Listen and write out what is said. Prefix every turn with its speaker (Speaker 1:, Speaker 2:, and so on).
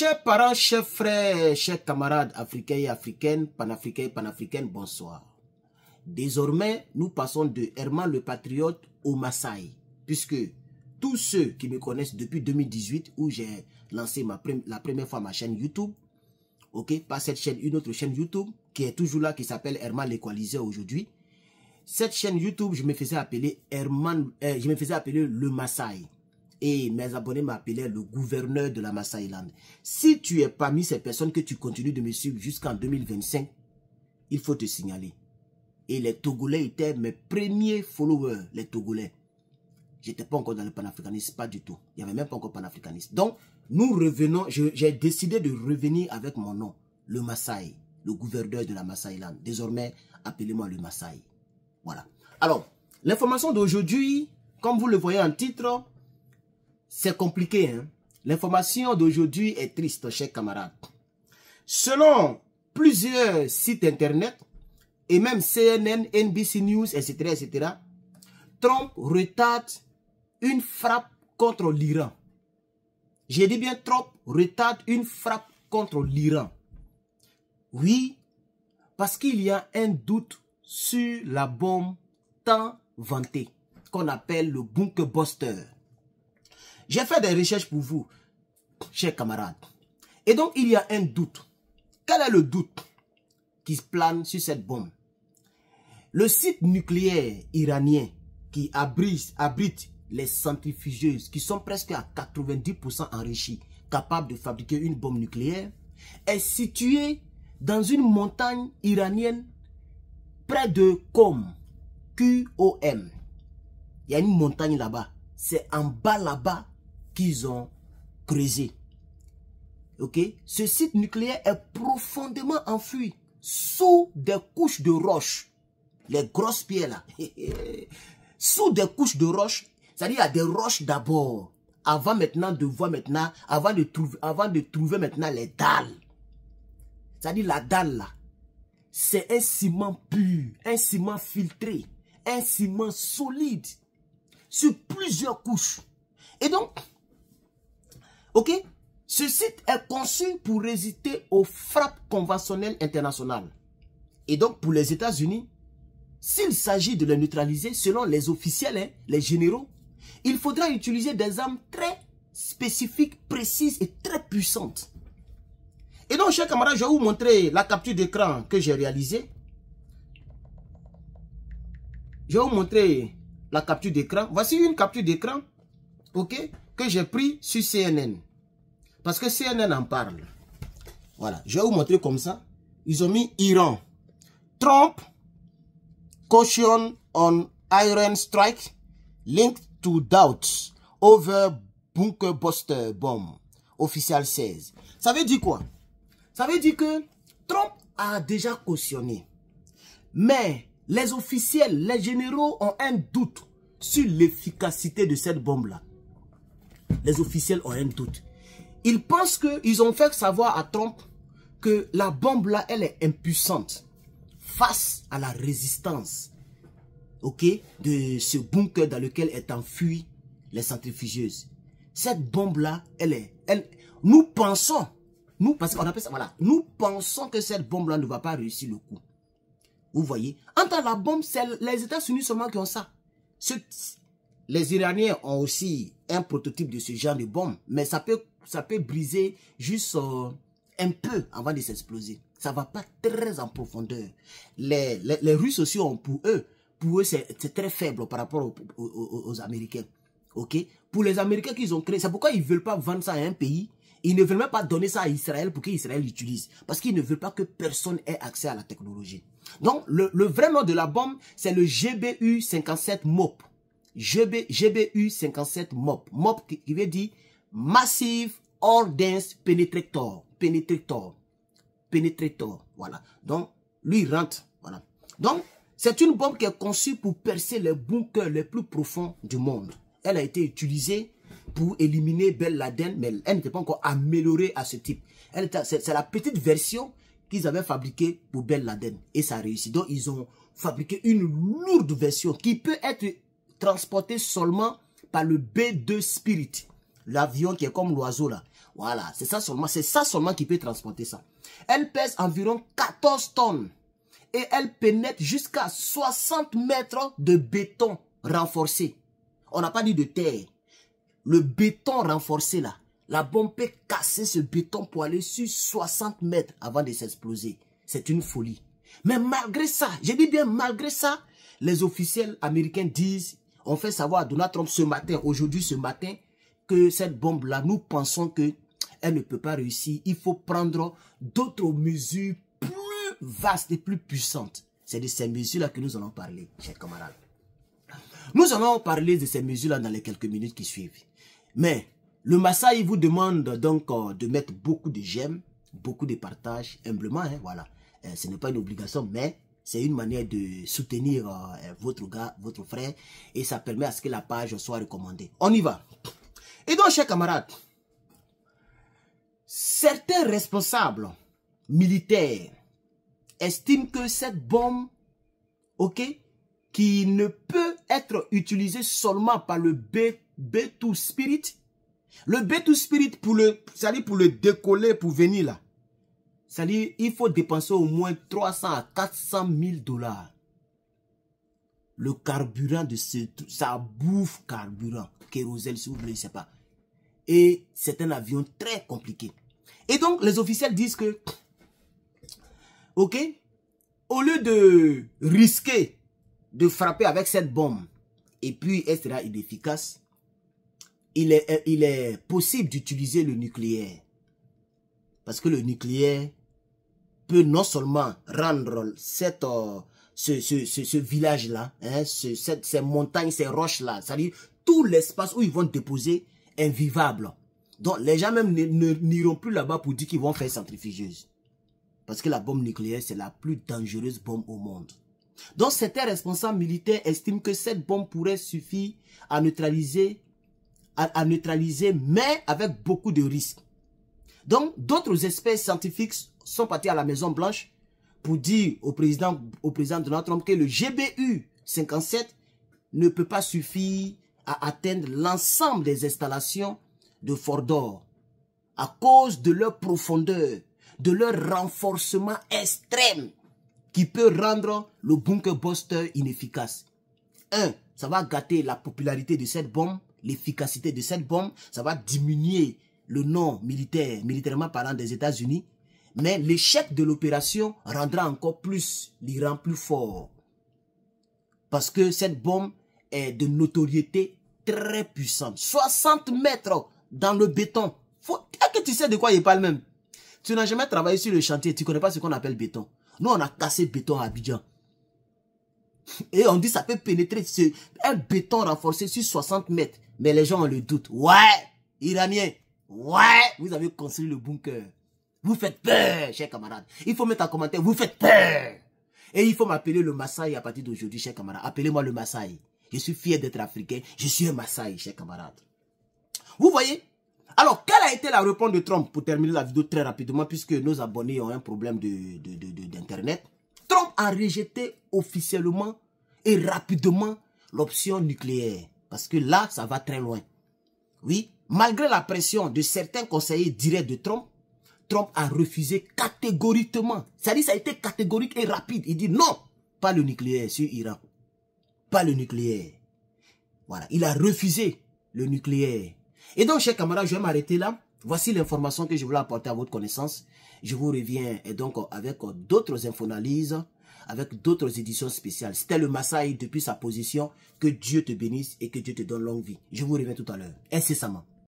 Speaker 1: Chers parents, chers frères, chers camarades africains et africaines, panafricains et panafricaines, bonsoir. Désormais, nous passons de Herman le Patriote au Maasai, puisque tous ceux qui me connaissent depuis 2018, où j'ai lancé la première fois ma chaîne YouTube, ok, pas cette chaîne, une autre chaîne YouTube, qui est toujours là, qui s'appelle Herman l'Équaliseur aujourd'hui. Cette chaîne YouTube, je me faisais appeler le Maasai. Et mes abonnés m'appelaient le gouverneur de la Maasailand. Si tu es parmi ces personnes que tu continues de me suivre jusqu'en 2025, il faut te signaler. Et les Togolais étaient mes premiers followers, les Togolais. J'étais pas encore dans le panafricanisme, pas du tout. Il n'y avait même pas encore panafricanisme. Donc, nous revenons, j'ai décidé de revenir avec mon nom, le Maasai, le gouverneur de la Maasailand. Désormais, appelez-moi le Maasai. Voilà. Alors, l'information d'aujourd'hui, comme vous le voyez en titre, c'est compliqué, hein? L'information d'aujourd'hui est triste, chers camarades. Selon plusieurs sites internet, et même CNN, NBC News, etc., etc., Trump retarde une frappe contre l'Iran. J'ai dit bien, Trump retarde une frappe contre l'Iran. Oui, parce qu'il y a un doute sur la bombe tant vantée, qu'on appelle le Bunker Buster. J'ai fait des recherches pour vous, chers camarades. Et donc, il y a un doute. Quel est le doute qui se plane sur cette bombe? Le site nucléaire iranien qui abrite les centrifugeuses, qui sont presque à 90% enrichies, capables de fabriquer une bombe nucléaire, est situé dans une montagne iranienne près de Qom. Q-O-M. Il y a une montagne là-bas. C'est en bas là-bas qu'ils ont creusé. Ok? Ce site nucléaire est profondément enfoui sous des couches de roches. Les grosses pierres là. Sous des couches de roches. C'est-à-dire il y a des roches d'abord. Avant maintenant de voir maintenant, avant de trouver maintenant les dalles. C'est-à-dire la dalle là. C'est un ciment pur, un ciment filtré, un ciment solide. Sur plusieurs couches. Et donc, ok, ce site est conçu pour résister aux frappes conventionnelles internationales. Et donc, pour les États-Unis, s'il s'agit de les neutraliser, selon les officiels, hein, les généraux, il faudra utiliser des armes très spécifiques, précises et très puissantes. Et donc, chers camarades, je vais vous montrer la capture d'écran que j'ai réalisée. Je vais vous montrer la capture d'écran. Voici une capture d'écran, ok, que j'ai pris sur CNN. Parce que CNN en parle. Voilà, je vais vous montrer comme ça. Ils ont mis Iran. Trump caution on Iran strike linked to doubts over bunker buster bomb. Official 16. Ça veut dire quoi? Ça veut dire que Trump a déjà cautionné. Mais les officiels, les généraux ont un doute sur l'efficacité de cette bombe-là. Les officiels ont un doute. Ils pensent qu'ils ont fait savoir à Trump que la bombe-là, elle est impuissante face à la résistance, ok, de ce bunker dans lequel est enfui les centrifugeuses. Cette bombe-là, nous pensons, parce qu'on appelle ça, voilà, nous pensons que cette bombe-là ne va pas réussir le coup. Vous voyez, entre la bombe, c'est les États-Unis seulement qui ont ça. Les Iraniens ont aussi un prototype de ce genre de bombe, mais ça peut briser juste un peu avant de s'exploser. Ça ne va pas très en profondeur. Les Russes aussi ont pour eux c'est très faible par rapport aux Américains. Ok? Pour les Américains qu'ils ont créé, c'est pourquoi ils ne veulent pas vendre ça à un pays. Ils ne veulent même pas donner ça à Israël pour qu'Israël l'utilise. Parce qu'ils ne veulent pas que personne ait accès à la technologie. Donc, le vrai nom de la bombe, c'est le GBU-57 MOP. GBU-57 MOP. MOP qui veut dire Massive Ordnance Penetrator. Penetrator. Voilà. Donc, lui, il rentre. Voilà. Donc, c'est une bombe qui est conçue pour percer les bunkers les plus profonds du monde. Elle a été utilisée pour éliminer Ben Laden, mais elle n'était pas encore améliorée à ce type. C'est la petite version qu'ils avaient fabriquée pour Ben Laden. Et ça a réussi. Donc, ils ont fabriqué une lourde version qui peut être transportée seulement par le B-2 Spirit. L'avion qui est comme l'oiseau là. Voilà, c'est ça seulement qui peut transporter ça. Elle pèse environ 14 tonnes. Et elle pénètre jusqu'à 60 mètres de béton renforcé. On n'a pas dit de terre. Le béton renforcé là. La bombe peut casser ce béton pour aller sur 60 mètres avant de s'exploser. C'est une folie. Mais malgré ça, j'ai dit bien malgré ça, les officiels américains disent, on fait savoir à Donald Trump ce matin, aujourd'hui ce matin, que cette bombe-là, nous pensons que elle ne peut pas réussir. Il faut prendre d'autres mesures plus vastes et plus puissantes. C'est de ces mesures-là que nous allons parler, chers camarades. Nous allons parler de ces mesures-là dans les quelques minutes qui suivent. Mais le Massaï vous demande donc de mettre beaucoup de j'aime, beaucoup de partage, humblement, hein, voilà. Ce n'est pas une obligation, mais c'est une manière de soutenir votre gars, votre frère, et ça permet à ce que la page soit recommandée. On y va. Et donc, chers camarades, certains responsables militaires estiment que cette bombe, ok, qui ne peut être utilisée seulement par le B2 Spirit, le B2 Spirit c'est-à-dire pour le décoller, pour venir là, c'est-à-dire il faut dépenser au moins 300 à 400 000 $. Le carburant de ça bouffe carburant, kérosène si vous voulez, je ne sais pas. Et c'est un avion très compliqué. Et donc, les officiels disent que, ok, au lieu de risquer de frapper avec cette bombe, et puis elle sera inefficace, il est possible d'utiliser le nucléaire. Parce que le nucléaire peut non seulement rendre ce village-là, hein, ces montagnes, ces roches-là, c'est-à-dire tout l'espace où ils vont déposer invivable. Donc les gens même n'iront plus là-bas pour dire qu'ils vont faire centrifugeuse. Parce que la bombe nucléaire, c'est la plus dangereuse bombe au monde. Donc certains responsables militaires estiment que cette bombe pourrait suffire à neutraliser, mais avec beaucoup de risques. Donc d'autres experts scientifiques sont partis à la Maison Blanche pour dire au président Donald Trump que le GBU 57 ne peut pas suffire à atteindre l'ensemble des installations de Fordow à cause de leur profondeur, de leur renforcement extrême qui peut rendre le bunker buster inefficace. Ça va gâter la popularité de cette bombe, l'efficacité de cette bombe, ça va diminuer le nom militairement parlant des États-Unis, mais l'échec de l'opération rendra encore plus l'Iran plus fort. Parce que cette bombe est de notoriété très puissante. 60 mètres dans le béton. Est-ce que tu sais de quoi il parle même? Tu n'as jamais travaillé sur le chantier, tu ne connais pas ce qu'on appelle béton. Nous, on a cassé béton à Abidjan. Et on dit ça peut pénétrer un béton renforcé sur 60 mètres. Mais les gens ont le doute. Ouais, Iraniens, ouais, vous avez construit le bunker. Vous faites peur, chers camarades. Il faut mettre en commentaire, vous faites peur. Et il faut m'appeler le Massaï à partir d'aujourd'hui, chers camarades. Appelez-moi le Massaï. Je suis fier d'être africain. Je suis un Massaï, chers camarades. Vous voyez? Alors, quelle a été la réponse de Trump? Pour terminer la vidéo très rapidement, puisque nos abonnés ont un problème d'Internet. Trump a rejeté officiellement et rapidement l'option nucléaire. Parce que là, ça va très loin. Oui, malgré la pression de certains conseillers directs de Trump, Trump a refusé catégoriquement. C'est-à-dire ça a été catégorique et rapide. Il dit non, pas le nucléaire sur Iran. Pas le nucléaire. Voilà, il a refusé le nucléaire. Et donc, chers camarades, je vais m'arrêter là. Voici l'information que je voulais apporter à votre connaissance. Je vous reviens et donc avec d'autres infoanalyses, avec d'autres éditions spéciales. C'était le Massaï depuis sa position. Que Dieu te bénisse et que Dieu te donne longue vie. Je vous reviens tout à l'heure, incessamment.